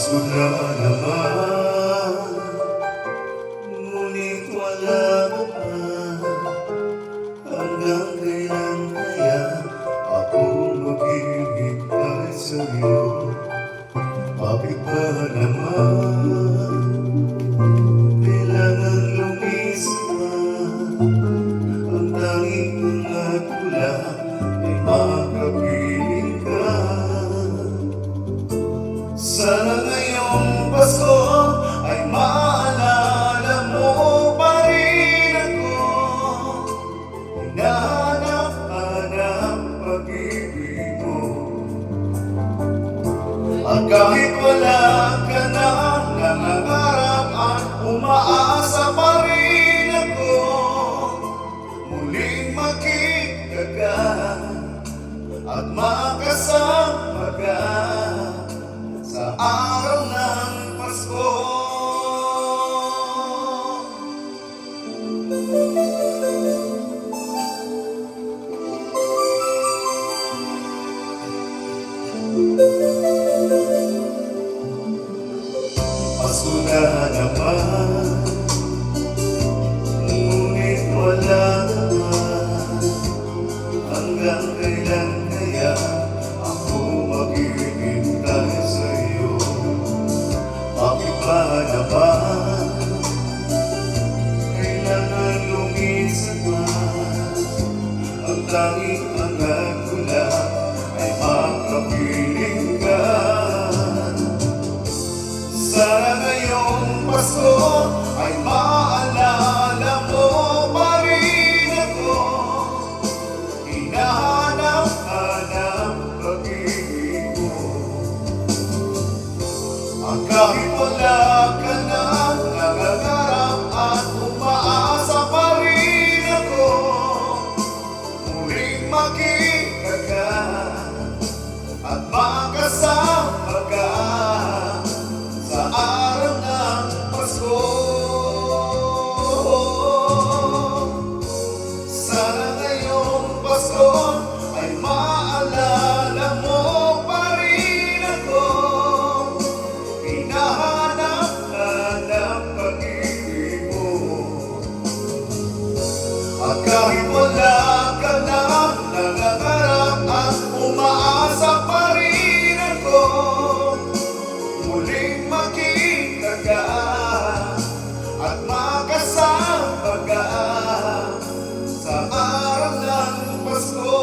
Pasko na naman, ngunit wala ka pa. Hanggang kailan kaya ako maghihintay sa'yo? Bakit ba naman kailangan lumisan pa? Ang tanging hangat ko lang ay makapiling ka. Sana ngayong Pasko ay maalala mo pa rin ako. Hinahanap-hanap pag-ibig mo. At kahit wala ka na nangangarap at umaasa pa rin ako, muling makita ka at makasama ka sa araw ng Pasko. Pasko na naman, ngunit wala ka pa. Hanggang kailan kaya ako maghihintay sa'yo? Bakit ba naman kailangan lumisan pa? Ang tanging hangat ko lang ay makapiling ka. Sana ngayong Pasko ay maalala mo pa rin ako. Hinahanap-hanap pag-ibig mo. At kahit wala ka na nangangarap at umaasa pa rin ako, muling makita ka at makasama ka sa araw ng Pasko. Sana ngayong Pasko ay maalala mo pa rin ako. Hinahanap-hanap pag-ibig mo. At kahit wala ka na nangangarap at umaasa pa rin ako, muling makita ka at makasama ka sa araw ng Pasko.